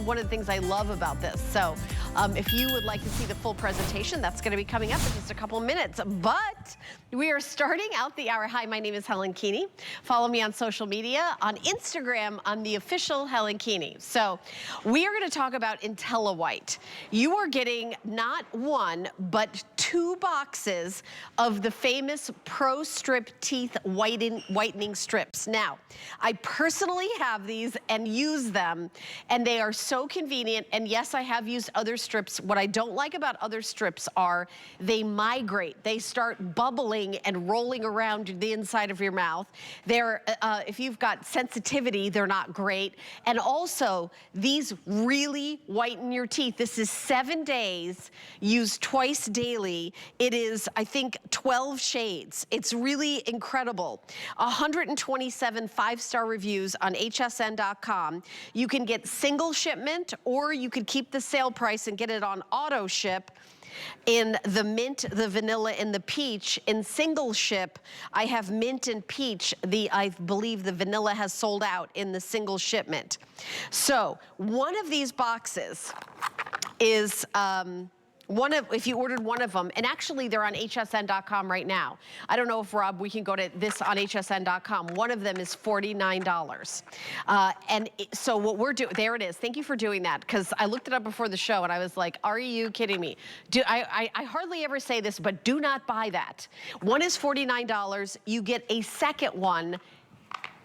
One of the things I love about this. So if you would like to see the full presentation, that's going to be coming up in just a couple minutes. But we are starting out the hour. Hi, my name is Helen Keeney. Follow me on social media. On Instagram, I'm the official Helen Keeney. So we are going to talk about Intelliwhite. You are getting not one, but 2 boxes of the famous Pro Strip Teeth Whitening Strips. Now, I personally have these and use them, and they are so convenient. And yes, I have used other strips. What I don't like about other strips are they migrate. They start bubbling and rolling around the inside of your mouth. They're, if you've got sensitivity, they're not great. And also, these really whiten your teeth. This is 7 days, used twice daily. It is, I think, 12 shades. It's really incredible. 127 5-star reviews on hsn.com. You can get single shipment, or you could keep the sale price and get it on auto ship. In the mint, the vanilla, and the peach. In single ship, I have mint and peach. I believe the vanilla has sold out in the single shipment. So one of these boxes is if you ordered one of them, and actually they're on hsn.com right now. I don't know if, Rob, we can go to this on hsn.com. One of them is $49. So what we're doing, there it is. Thank you for doing that, because I looked it up before the show and I was like, are you kidding me? I hardly ever say this, but do not buy that. One is $49. You get a second one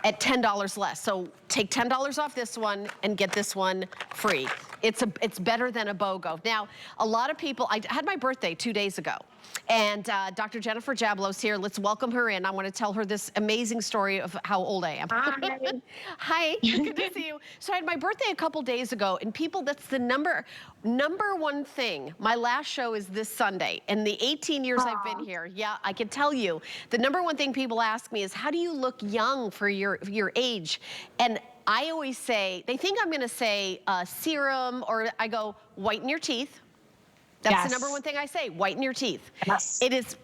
at $10 less. So take $10 off this one and get this one free. It's better than a BOGO. Now, a lot of people, I had my birthday 2 days ago, and Dr. Jennifer Jablow's here. Let's welcome her in. I want to tell her this amazing story of how old I am. Hi. Hi, good to see you. So I had my birthday a couple days ago, and people, that's the number one thing. My last show is this Sunday, and the 18 years I've been here, yeah, I can tell you, the number one thing people ask me is, how do you look young for your age? And I always say, they think I'm gonna say serum, or I go, whiten your teeth. That's the number one thing I say, whiten your teeth. Yes. It is,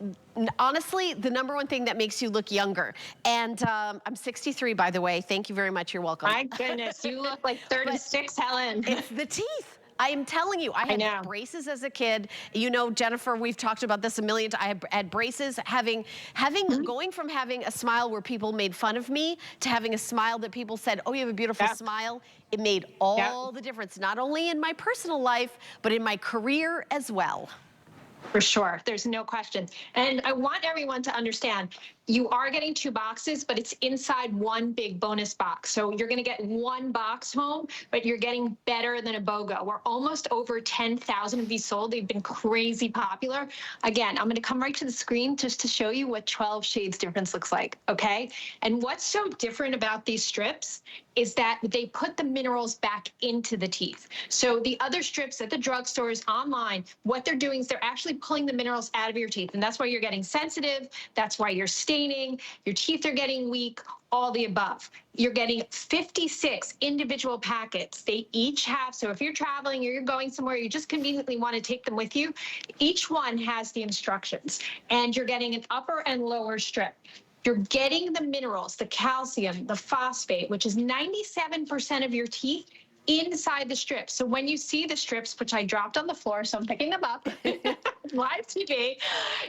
honestly, the number one thing that makes you look younger. And I'm 63, by the way. Thank you very much, you're welcome. My goodness, you look like 36, Helen. It's the teeth. I am telling you, I had braces as a kid. You know, Jennifer, we've talked about this a million times. I had braces, going from having a smile where people made fun of me to having a smile that people said, oh, you have a beautiful smile. It made all the difference, not only in my personal life, but in my career as well. For sure, there's no question. And I want everyone to understand, you are getting 2 boxes, but it's inside one big bonus box. So you're gonna get 1 box home, but you're getting better than a BOGO. We're almost over 10,000 of these sold. They've been crazy popular. Again, I'm gonna come right to the screen just to show you what 12 shades difference looks like, okay? And what's so different about these strips is that they put the minerals back into the teeth. So the other strips at the drugstores, online, what they're doing is they're actually pulling the minerals out of your teeth. And that's why you're getting sensitive. That's why you're staining. Your teeth are getting weak, all the above. You're getting 56 individual packets. They each have, so if you're traveling or you're going somewhere, you just conveniently want to take them with you, each one has the instructions. And you're getting an upper and lower strip. You're getting the minerals, the calcium, the phosphate, which is 97% of your teeth inside the strips. So when you see the strips, which I dropped on the floor, so I'm picking them up, live TV,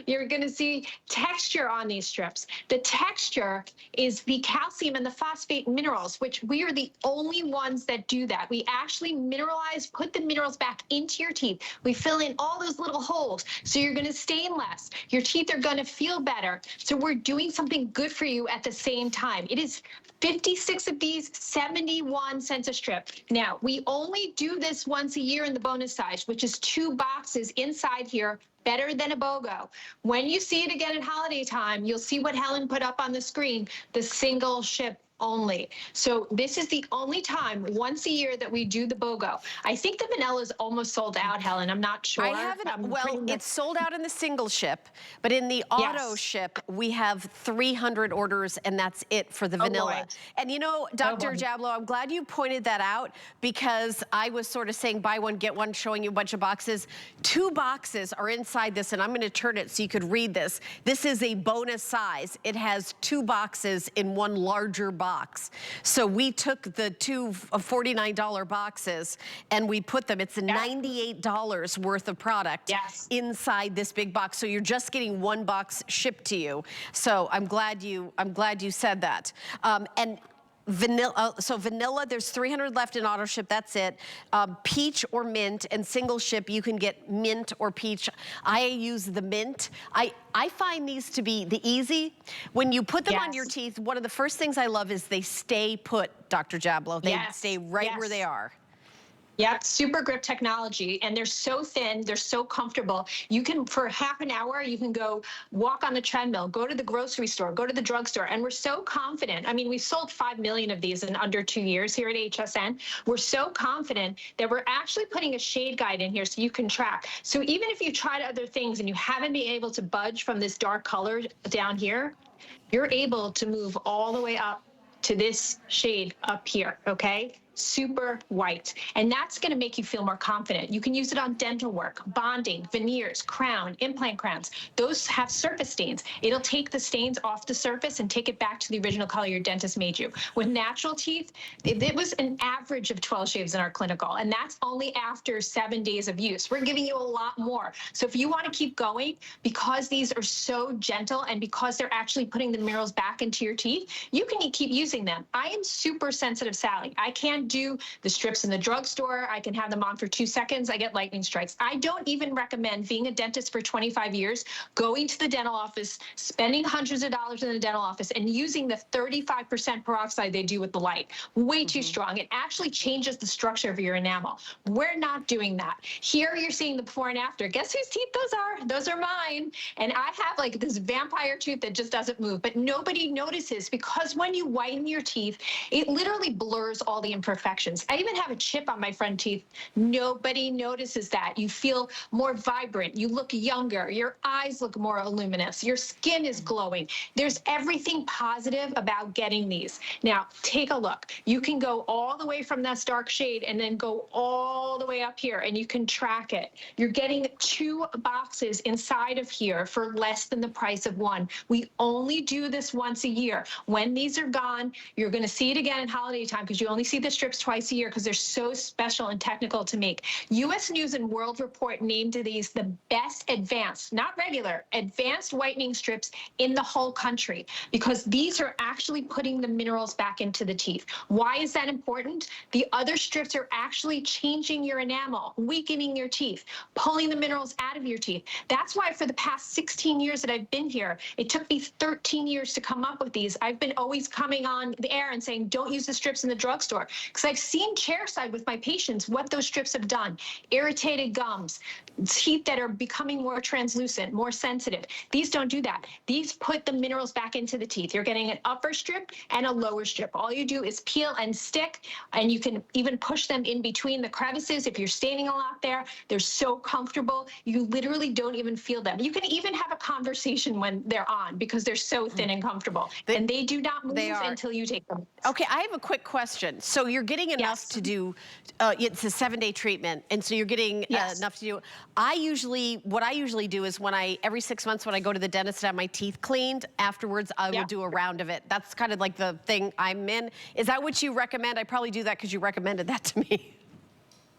you're gonna see texture on these strips. The texture is the calcium and the phosphate minerals, which we are the only ones that do that. We actually mineralize, put the minerals back into your teeth. We fill in all those little holes, so you're gonna stain less. Your teeth are gonna feel better. So we're doing something good for you at the same time. It is 56 of these, 71 cents a strip. Now, we only do this once a year in the bonus size, which is 2 boxes inside here, better than a BOGO. When you see it again at holiday time, you'll see what Helen put up on the screen, the single ship only. So this is the only time once a year that we do the BOGO. I think the vanilla is almost sold out, Helen. I'm not sure. I haven't, well, it's sold out in the single ship, but in the auto ship, we have 300 orders, and that's it for the vanilla. And you know, Dr. Jablow, I'm glad you pointed that out, because I was sort of saying buy one, get one, showing you a bunch of boxes. 2 boxes are inside this, and I'm gonna turn it so you could read this. This is a bonus size. It has 2 boxes in one larger box. box. So we took the two $49 boxes and we put them, it's $98 worth of product inside this big box. So you're just getting one box shipped to you. So I'm glad you said that. And vanilla, so vanilla, there's 300 left in auto ship, that's it. Peach or mint, and single ship, you can get mint or peach. I use the mint. I find these to be the easy. When you put them on your teeth, one of the first things I love is they stay put, Dr. Jablow. They stay right where they are. Yep, super grip technology, and they're so thin, they're so comfortable. You can, for half an hour, you can go walk on the treadmill, go to the grocery store, go to the drugstore, and we're so confident. I mean, we've sold 5 million of these in under 2 years here at HSN. We're so confident that we're actually putting a shade guide in here so you can track. So even if you tried other things and you haven't been able to budge from this dark color down here, you're able to move all the way up to this shade up here, okay? Super white. And that's gonna make you feel more confident. You can use it on dental work, bonding, veneers, crown, implant crowns. Those have surface stains. It'll take the stains off the surface and take it back to the original color your dentist made you. With natural teeth, it was an average of 12 shaves in our clinical, and that's only after 7 days of use. We're giving you a lot more. So if you wanna keep going, because these are so gentle and because they're actually putting the minerals back into your teeth, you can keep using them. I am super sensitive, Sally. I can't do the strips in the drugstore. I can have them on for 2 seconds. I get lightning strikes. I don't even recommend, being a dentist for 25 years, going to the dental office, spending hundreds of dollars in the dental office, and using the 35% peroxide they do with the light. Way too strong. It actually changes the structure of your enamel. We're not doing that. Here you're seeing the before and after. Guess whose teeth those are? Those are mine. And I have like this vampire tooth that just doesn't move, but nobody notices, because when you whiten your teeth, it literally blurs all the imperfections. I even have a chip on my front teeth. Nobody notices that. You feel more vibrant. You look younger. Your eyes look more luminous. Your skin is glowing. There's everything positive about getting these. Now, take a look. You can go all the way from this dark shade and then go all the way up here, and you can track it. You're getting 2 boxes inside of here for less than the price of 1. We only do this once a year. When these are gone, you're going to see it again in holiday time, because you only see the strips twice a year because they're so special and technical to make. U.S. News and World Report named these the best advanced, not regular, advanced whitening strips in the whole country, because these are actually putting the minerals back into the teeth. Why is that important? The other strips are actually changing your enamel, weakening your teeth, pulling the minerals out of your teeth. That's why for the past 16 years that I've been here, it took me 13 years to come up with these. I've been always coming on the air and saying, don't use the strips in the drugstore, because I've seen chairside with my patients what those strips have done. Irritated gums, teeth that are becoming more translucent, more sensitive. These don't do that. These put the minerals back into the teeth. You're getting an upper strip and a lower strip. All you do is peel and stick, and you can even push them in between the crevices if you're standing a lot there. They're so comfortable. You literally don't even feel them. You can even have a conversation when they're on, because they're so thin and comfortable. And they do not move until you take them. Okay, I have a quick question. So you're getting enough to do, it's a 7-day treatment, and so you're getting enough to do. What I usually do is every 6 months when I go to the dentist to have my teeth cleaned, afterwards I will do a round of it. That's kind of like the thing I'm in. Is that what you recommend? I probably do that because you recommended that to me.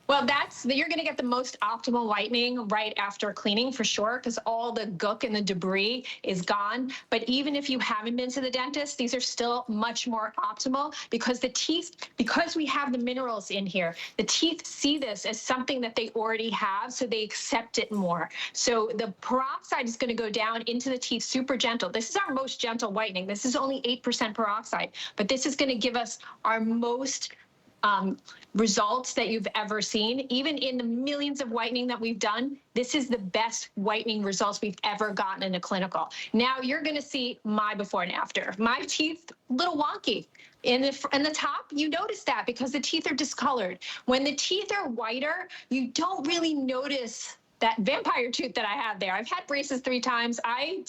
Well, you're going to get the most optimal whitening right after cleaning for sure, because all the gook and the debris is gone. But even if you haven't been to the dentist, these are still much more optimal, because the teeth, because we have the minerals in here, the teeth see this as something that they already have, so they accept it more. So the peroxide is going to go down into the teeth super gentle. This is our most gentle whitening. This is only 8% peroxide, but this is going to give us our most results that you've ever seen. Even in the millions of whitening that we've done, this is the best whitening results we've ever gotten in a clinical. Now you're going to see my before and after. My teeth, a little wonky. In the top, you notice that because the teeth are discolored. When the teeth are whiter, you don't really notice that vampire tooth that I have there. I've had braces 3 times. I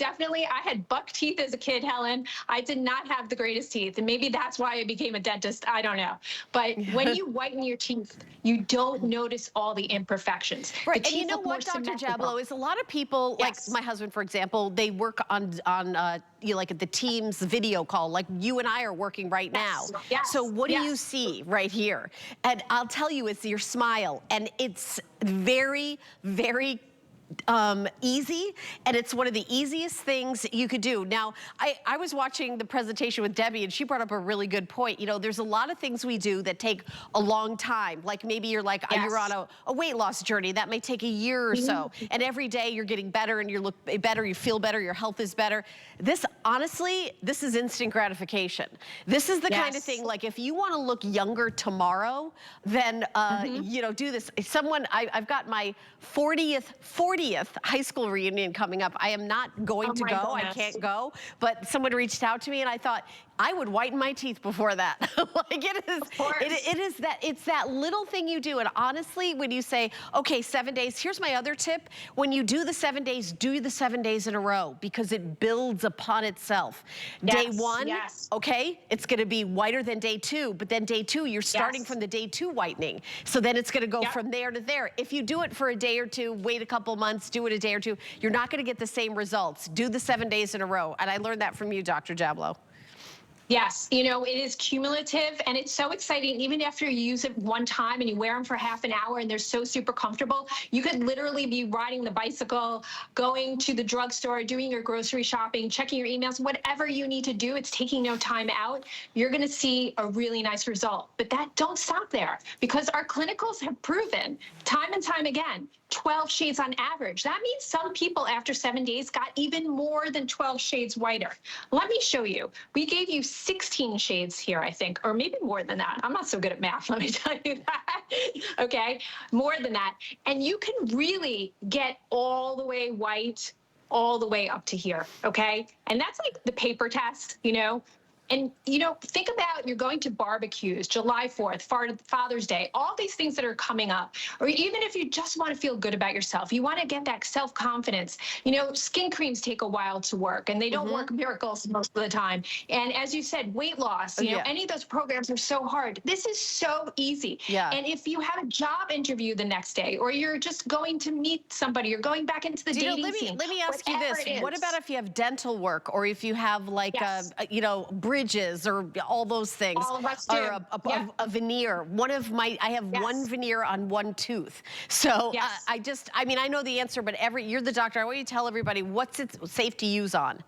had buck teeth as a kid, Helen. I did not have the greatest teeth, and maybe that's why I became a dentist. I don't know. But when you whiten your teeth, you don't notice all the imperfections. Right, and you know what, Dr. Jablow, is a lot of people, like my husband, for example, they work on like the Teams video call, like you and I are working right now. Yes. So what do you Yes. see right here? And I'll tell you, it's your smile, and it's very, very easy, and it's one of the easiest things you could do. Now, I was watching the presentation with Debbie, and she brought up a really good point. You know, there's a lot of things we do that take a long time. Like maybe you're like, you're on a weight loss journey. That may take a year or so. And every day you're getting better and you look better, you feel better, your health is better. This, honestly, this is instant gratification. This is the kind of thing, like if you want to look younger tomorrow, then, you know, do this. Someone, I've got my 40th high school reunion coming up. I am not going to go. I can't go. But someone reached out to me and I thought, I would whiten my teeth before that. Like it's that little thing you do. And honestly, when you say, okay, 7 days, here's my other tip. When you do the 7 days, do the 7 days in a row because it builds upon itself. Day one, okay, it's gonna be whiter than day two, but then day two, you're starting from the day two whitening. So then it's gonna go from there to there. If you do it for a day or two, wait a couple months, do it a day or two, you're not gonna get the same results. Do the 7 days in a row. And I learned that from you, Dr. Jablow. Yes, you know, it is cumulative and it's so exciting. Even after you use it one time and you wear them for half an hour and they're so super comfortable, you could literally be riding the bicycle, going to the drugstore, doing your grocery shopping, checking your emails, whatever you need to do. It's taking no time out. You're going to see a really nice result. But that don't stop there because our clinicals have proven time and time again, 12 shades on average. That means some people after 7 days got even more than 12 shades whiter. Let me show you. We gave you 16 shades here, I think, or maybe more than that. I'm not so good at math, let me tell you that. Okay, more than that. And you can really get all the way white, all the way up to here, okay? And that's like the paper test, you know? And, you know, think about you're going to barbecues, July 4th, Father's Day, all these things that are coming up. Or even if you just want to feel good about yourself, you want to get that self-confidence. You know, skin creams take a while to work, and they don't work miracles most of the time. And as you said, weight loss, you know, any of those programs are so hard. This is so easy. And if you have a job interview the next day, or you're just going to meet somebody, you're going back into the dating scene. Let me ask you this. What about if you have dental work, or if you have like, you know, bridges or all those things, or a veneer. I have one veneer on one tooth. So I mean, I know the answer, but you're the doctor. I want you to tell everybody what's it safe to use on.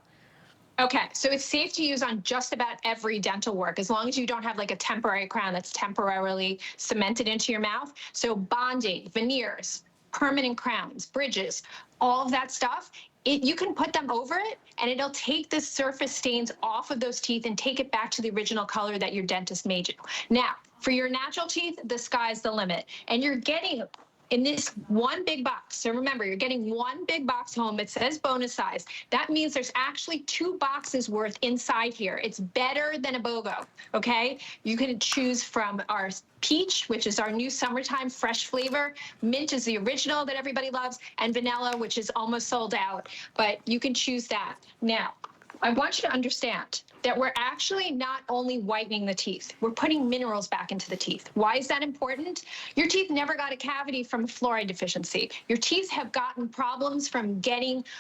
Okay, so it's safe to use on just about every dental work, as long as you don't have like a temporary crown that's temporarily cemented into your mouth. So bonding, veneers, permanent crowns, bridges, all of that stuff, you can put them over it and it'll take the surface stains off of those teeth and take it back to the original color that your dentist made you. Now, for your natural teeth, the sky's the limit. And you're getting in this one big box. So remember, you're getting one big box home. It says bonus size. That means there's actually 2 boxes worth inside here. It's better than a BOGO, okay? You can choose from our peach, which is our new summertime fresh flavor. Mint is the original that everybody loves, and vanilla, which is almost sold out, but you can choose that. Now, I want you to understand that we're actually not only whitening the teeth, we're putting minerals back into the teeth. Why is that important? Your teeth never got a cavity from fluoride deficiency. Your teeth have gotten problems from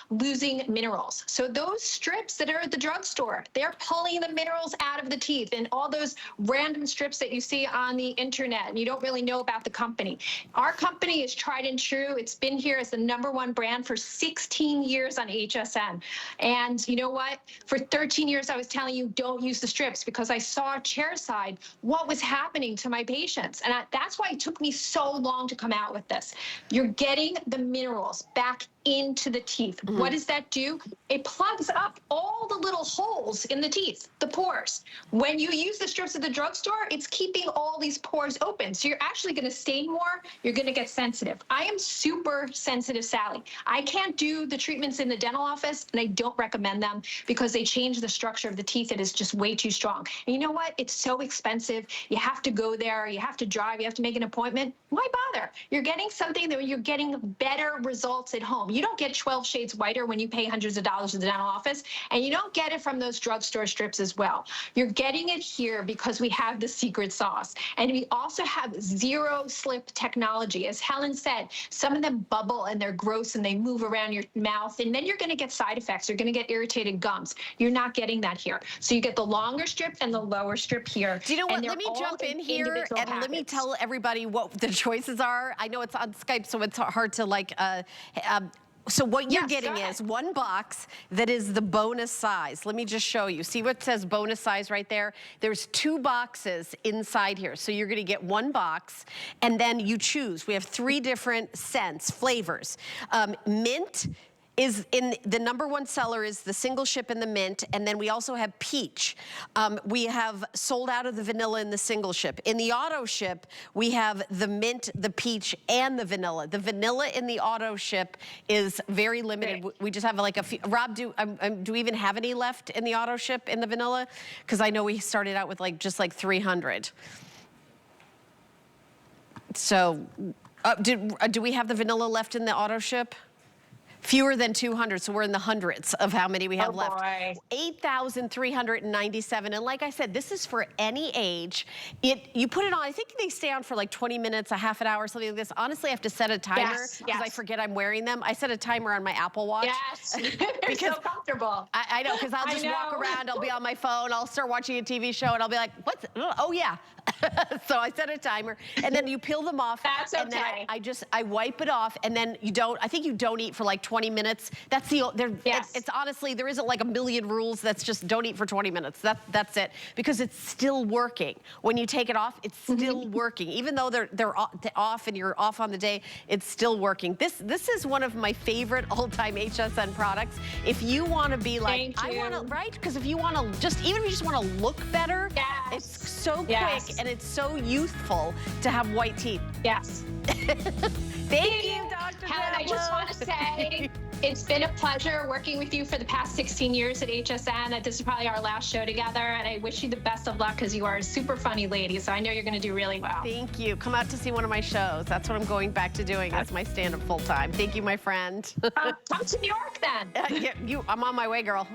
losing minerals. So those strips that are at the drugstore, they're pulling the minerals out of the teeth, and all those random strips that you see on the internet and you don't really know about the company. Our company is tried and true. It's been here as the #1 brand for 16 years on HSN. And you know what? For 13 years, I was telling you, don't use the strips because I saw chairside what was happening to my patients. And that's why it took me so long to come out with this. You're getting the minerals back into the teeth. What does that do? It plugs up all the little holes in the teeth, the pores. When you use the strips at the drugstore, it's keeping all these pores open. So you're actually going to stain more. You're going to get sensitive. I am super sensitive, Sally. I can't do the treatments in the dental office, and I don't recommend them because they change the structure of the teeth. It is just way too strong. And you know what? It's so expensive. You have to go there. You have to drive. You have to make an appointment. Why bother? You're getting something that you're getting better results at home. You don't get 12 shades whiter when you pay hundreds of dollars in the dental office, and you don't get it from those drugstore strips as well. You're getting it here because we have the secret sauce. And we also have zero slip technology. As Helen said, some of them bubble and they're gross and they move around your mouth, and then you're going to get side effects. You're going to get irritated gums. You're not getting that here. So you get the longer strip and the lower strip here. Do you know what? Let me jump in here and let me tell everybody what the choices are. I know it's on Skype, so it's hard to like, so what you're getting is one box that is the bonus size. Let me just show you. See what says bonus size right there? There's 2 boxes inside here. So you're gonna get 1 box and then you choose. We have 3 different scents, flavors. Mint is in the #1 seller is the single ship in the mint, and then we also have peach. We have sold out of the vanilla in the single ship. In the auto ship, we have the mint, the peach, and the vanilla. The vanilla in the auto ship is very limited. We just have like a few. Rob, do we even have any left in the auto ship in the vanilla? Because I know we started out with like just like 300. So, do we have the vanilla left in the auto ship? Fewer than 200, so we're in the hundreds of how many we have left. 8,397, and like I said, this is for any age. You put it on, I think they stay on for like 20 minutes, a half an hour, something like this. Honestly, I have to set a timer because I forget I'm wearing them. I set a timer on my Apple Watch. Yes, because so comfortable. I know, because I'll just walk around, I'll be on my phone, I'll start watching a TV show, and I'll be like, what's, oh yeah. So I set a timer, and then you peel them off. That's and okay. then I wipe it off, and then I think you don't eat for like 20 minutes. That's it's honestly, there isn't like a million rules. That's just don't eat for 20 minutes. That's it, because it's still working. When you take it off, it's still working. Even though they're off and you're off on the day, it's still working. This is one of my favorite all-time HSN products. If you want to be like, I want to, right? Because if you want to even if you just want to look better, it's so quick and it's so youthful to have white teeth. Yes. Thank you, Dr. Helen, I just want to say it's been a pleasure working with you for the past 16 years at HSN. This is probably our last show together, and I wish you the best of luck because you are a super funny lady, so I know you're going to do really well. Thank you. Come out to see one of my shows. That's what I'm going back to doing as my stand-up full-time. Thank you, my friend. Come to New York then. I'm on my way, girl.